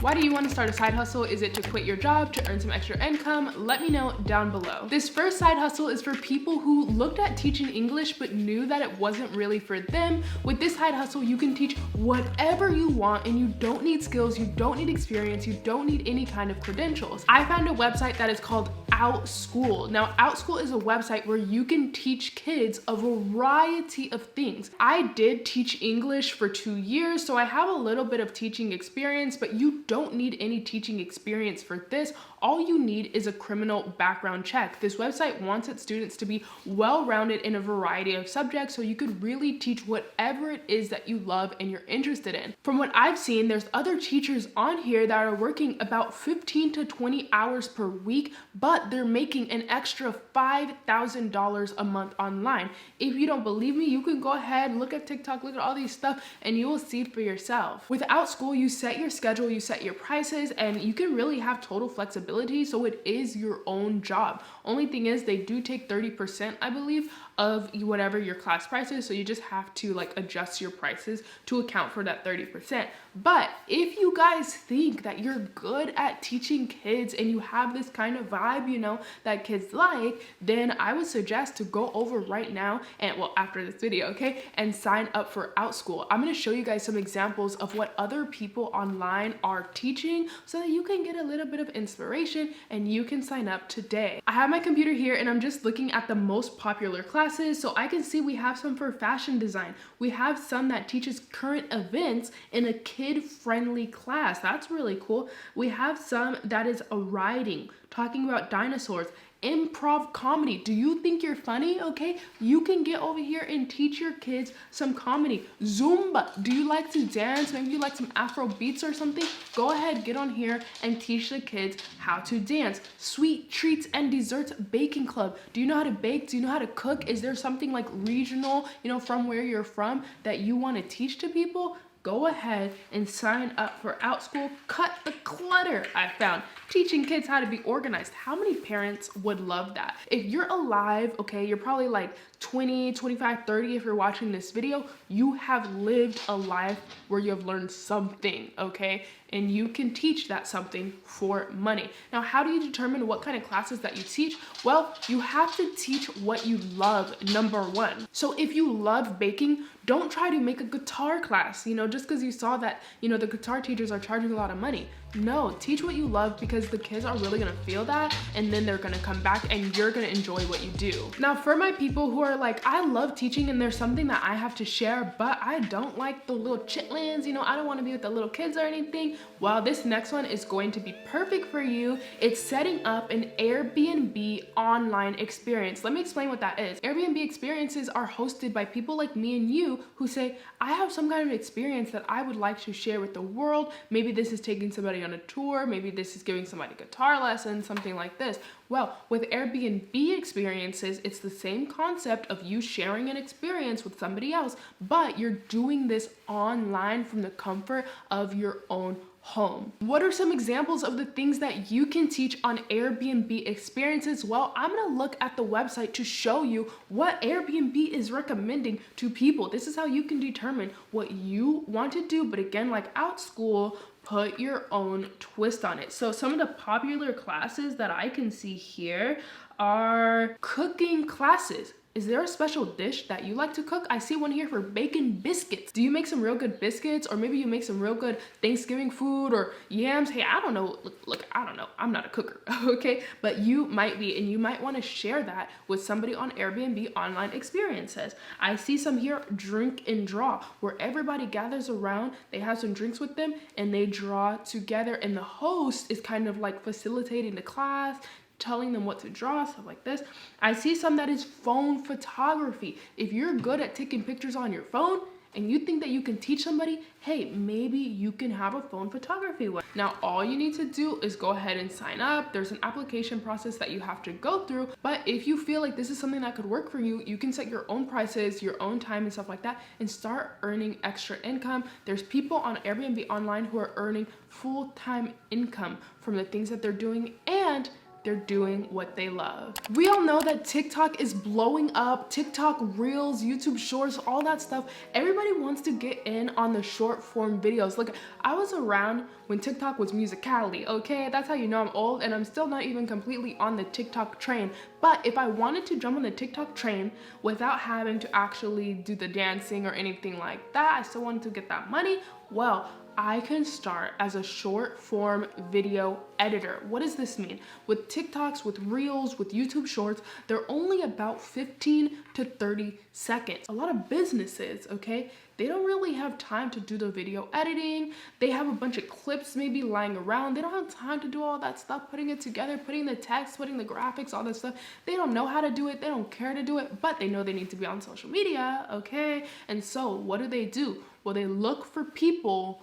Why do you want to start a side hustle? Is it to quit your job, to earn some extra income? Let me know down below. This first side hustle is for people who looked at teaching English but knew that it wasn't really for them. With this side hustle, you can teach whatever you want and you don't need skills, you don't need experience, you don't need any kind of credentials. I found a website that is called Outschool. Now, Outschool is a website where you can teach kids a variety of things. I did teach English for 2 years, so I have a little bit of teaching experience, but you don't need any teaching experience for this. All you need is a criminal background check. This website wants its students to be well-rounded in a variety of subjects, so you could really teach whatever it is that you love and you're interested in. From what I've seen, there's other teachers on here that are working about 15 to 20 hours per week, but they're making an extra $5,000 a month online. If you don't believe me, you can go ahead, look at TikTok, look at all these stuff, and you will see for yourself. With Outschool, you set your schedule, you set your prices, and you can really have total flexibility, so it is your own job. Only thing is, they do take 30%, I believe, of whatever your class price is, so you just have to like adjust your prices to account for that 30%. But if you guys think that you're good at teaching kids and you have this kind of vibe, you know, that kids like, then I would suggest to go over right now and, well, after this video, okay, and sign up for Outschool. I'm going to show you guys some examples of what other people online are teaching so that you can get a little bit of inspiration and you can sign up today. I have my computer here and I'm just looking at the most popular classes, so I can see we have some for fashion design. We have some that teaches current events in a kid-friendly class. That's really cool. We have some that is a writing, talking about dinosaurs, improv comedy. Do you think you're funny? Okay, you can get over here and teach your kids some comedy. Zumba, do you like to dance? Maybe you like some Afro beats or something? Go ahead, get on here and teach the kids how to dance. Sweet treats and desserts baking club. Do you know how to bake? Do you know how to cook? Is there something like regional, you know, from where you're from that you want to teach to people? Go ahead and sign up for Outschool. Cut the clutter. I found teaching kids how to be organized. How many parents would love that? If you're alive, okay, you're probably like 20, 25, 30 if you're watching this video, you have lived a life where you have learned something, okay? And you can teach that something for money. Now, how do you determine what kind of classes that you teach? Well, you have to teach what you love, number one. So if you love baking, don't try to make a guitar class, you know, just because you saw that, you know, the guitar teachers are charging a lot of money. No, teach what you love because the kids are really gonna feel that and then they're gonna come back and you're gonna enjoy what you do. Now, for my people who are like, I love teaching and there's something that I have to share, but I don't like the little chitlins, you know, I don't wanna be with the little kids or anything. Well, this next one is going to be perfect for you. It's setting up an Airbnb online experience. Let me explain what that is. Airbnb experiences are hosted by people like me and you who say, I have some kind of experience that I would like to share with the world. Maybe this is taking somebody on a tour, maybe this is giving somebody guitar lessons, something like this. Well, with Airbnb experiences, it's the same concept of you sharing an experience with somebody else, but you're doing this online from the comfort of your own home. What are some examples of the things that you can teach on Airbnb experiences? Well, I'm gonna look at the website to show you what Airbnb is recommending to people. This is how you can determine what you want to do, but again, like Outschool, put your own twist on it. So some of the popular classes that I can see here are cooking classes. Is there a special dish that you like to cook? I see one here for bacon biscuits. Do you make some real good biscuits? Or maybe you make some real good Thanksgiving food or yams? Hey, I don't know. Look, I don't know. I'm not a cooker, okay? But you might be, and you might want to share that with somebody on Airbnb online experiences. I see some here, drink and draw, where everybody gathers around, they have some drinks with them, and they draw together, and the host is kind of like facilitating the class, telling them what to draw, stuff like this. I see some that is phone photography. If you're good at taking pictures on your phone and you think that you can teach somebody, hey, maybe you can have a phone photography one. Now, all you need to do is go ahead and sign up. There's an application process that you have to go through, but if you feel like this is something that could work for you, you can set your own prices, your own time and stuff like that, and start earning extra income. There's people on Airbnb online who are earning full-time income from the things that they're doing, and they're doing what they love. We all know that TikTok is blowing up. TikTok Reels, YouTube Shorts, all that stuff. Everybody wants to get in on the short form videos. Look, I was around when TikTok was Musicality, okay? That's how you know I'm old, and I'm still not even completely on the TikTok train. But if I wanted to jump on the TikTok train without having to actually do the dancing or anything like that, I still wanted to get that money, well, I can start as a short form video editor. What does this mean? With TikToks, with Reels, with YouTube Shorts, they're only about 15 to 30 seconds. A lot of businesses, okay, they don't really have time to do the video editing. They have a bunch of clips maybe lying around. They don't have time to do all that stuff, putting it together, putting the text, putting the graphics, all that stuff. They don't know how to do it. They don't care to do it, but they know they need to be on social media, okay? And so what do? Well, they look for people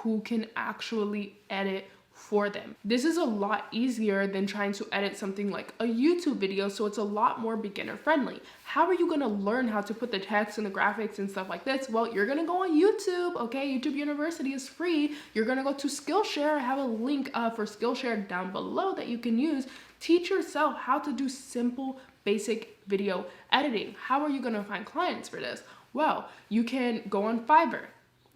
who can actually edit for them. This is a lot easier than trying to edit something like a YouTube video, so it's a lot more beginner friendly. How are you gonna learn how to put the text and the graphics and stuff like this? Well, you're gonna go on YouTube, okay? YouTube University is free. You're gonna go to Skillshare. I have a link for Skillshare down below that you can use. Teach yourself how to do simple, basic video editing. How are you gonna find clients for this? Well, you can go on Fiverr.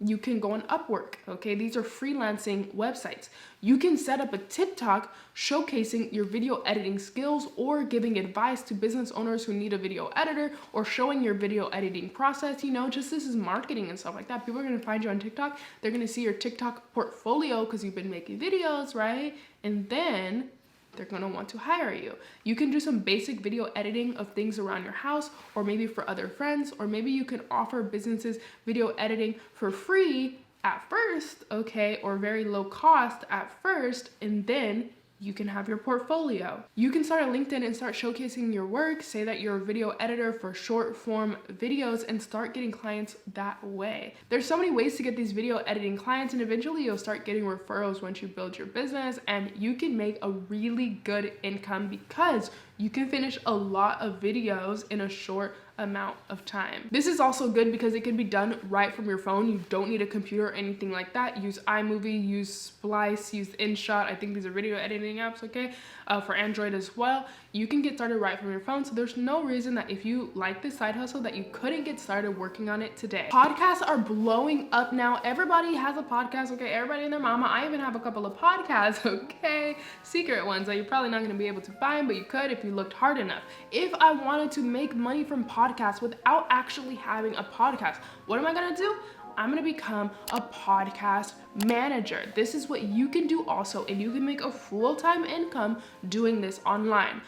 You can go on Upwork, okay? These are freelancing websites. You can set up a TikTok showcasing your video editing skills or giving advice to business owners who need a video editor or showing your video editing process, you know, just this is marketing and stuff like that. People are gonna find you on TikTok. They're gonna see your TikTok portfolio because you've been making videos, right? And then they're gonna want to hire you. You can do some basic video editing of things around your house, or maybe for other friends, or maybe you can offer businesses video editing for free at first, okay, or very low cost at first, and then you can have your portfolio. You can start a LinkedIn and start showcasing your work, say that you're a video editor for short form videos, and start getting clients that way. There's so many ways to get these video editing clients, and eventually you'll start getting referrals once you build your business, and you can make a really good income because you can finish a lot of videos in a short amount of time. This is also good because it can be done right from your phone. You don't need a computer or anything like that. Use iMovie, use Splice, use InShot. I think these are video editing apps, okay? For Android as well. You can get started right from your phone. So there's no reason that if you like this side hustle that you couldn't get started working on it today. Podcasts are blowing up now. Everybody has a podcast, okay? Everybody and their mama. I even have a couple of podcasts, okay? Secret ones that you're probably not gonna be able to find, but you could if you looked hard enough. If I wanted to make money from podcasts without actually having a podcast, what am I gonna do? I'm gonna become a podcast manager. This is what you can do also, and you can make a full-time income doing this online.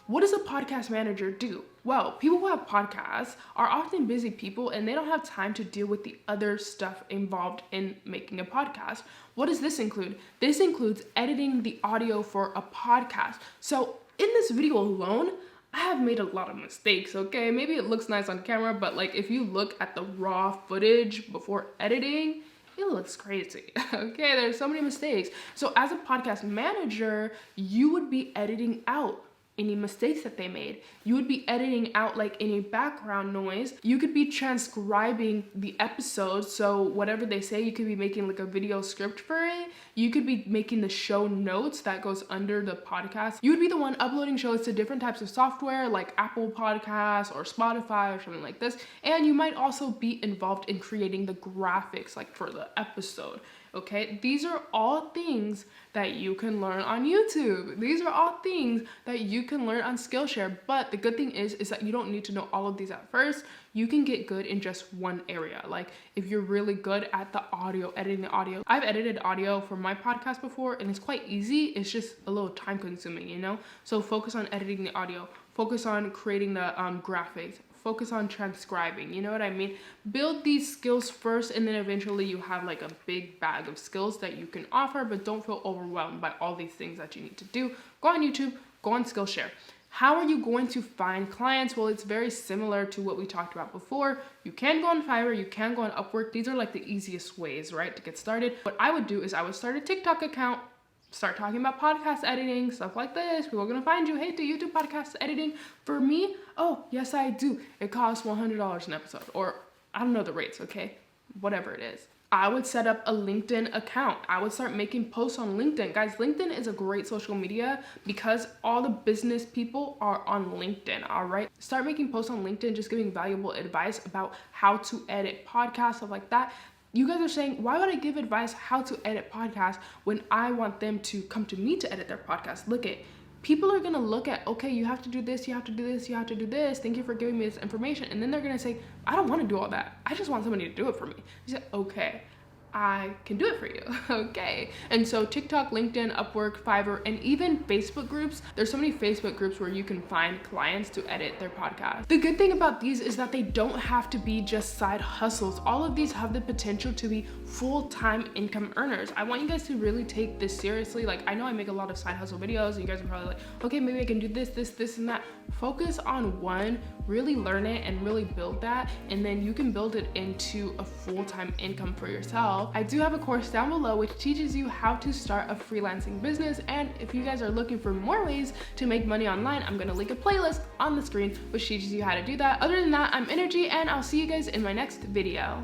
What does a podcast manager do? Well, people who have podcasts are often busy people and they don't have time to deal with the other stuff involved in making a podcast. What does this include? This includes editing the audio for a podcast. So in this video alone, I have made a lot of mistakes, okay? Maybe it looks nice on camera, but like if you look at the raw footage before editing, it looks crazy, okay? There's so many mistakes. So as a podcast manager, you would be editing out any mistakes that they made. You would be editing out like any background noise. You could be transcribing the episode. So whatever they say, you could be making like a video script for it. You could be making the show notes that goes under the podcast. You would be the one uploading shows to different types of software like Apple Podcasts or Spotify or something like this. And you might also be involved in creating the graphics like for the episode. Okay, these are all things that you can learn on YouTube. These are all things that you can learn on Skillshare. But the good thing is that you don't need to know all of these at first. You can get good in just one area. Like if you're really good at the audio, editing the audio. I've edited audio for my podcast before and it's quite easy. It's just a little time consuming, you know? So focus on editing the audio. Focus on creating the graphics. Focus on transcribing, you know what I mean? Build these skills first and then eventually you have like a big bag of skills that you can offer, but don't feel overwhelmed by all these things that you need to do. Go on YouTube, go on Skillshare. How are you going to find clients? Well, it's very similar to what we talked about before. You can go on Fiverr, you can go on Upwork. These are like the easiest ways, right, to get started. What I would do is I would start a TikTok account, start talking about podcast editing, stuff like this. People are gonna find you. Hey, do you do podcast editing? For me, oh, yes, I do. It costs $100 an episode, or I don't know the rates, okay? Whatever it is. I would set up a LinkedIn account. I would start making posts on LinkedIn. Guys, LinkedIn is a great social media because all the business people are on LinkedIn, all right? Start making posts on LinkedIn, just giving valuable advice about how to edit podcasts, stuff like that. You guys are saying, why would I give advice how to edit podcasts when I want them to come to me to edit their podcast? Look at, people are gonna look at, okay, you have to do this, you have to do this, you have to do this. Thank you for giving me this information. And then they're gonna say, I don't wanna do all that. I just want somebody to do it for me. You say, okay, I can do it for you. Okay. And so TikTok, LinkedIn, Upwork, Fiverr, and even Facebook groups. There's so many Facebook groups where you can find clients to edit their podcast. The good thing about these is that they don't have to be just side hustles. All of these have the potential to be full-time income earners. I want you guys to really take this seriously. Like, I know I make a lot of side hustle videos and you guys are probably like, okay, maybe I can do this, and that. Focus on one, really learn it and really build that, and then you can build it into a full-time income for yourself. I do have a course down below which teaches you how to start a freelancing business, and if you guys are looking for more ways to make money online, I'm gonna link a playlist on the screen which teaches you how to do that. Other than that, I'm Energy, and I'll see you guys in my next video.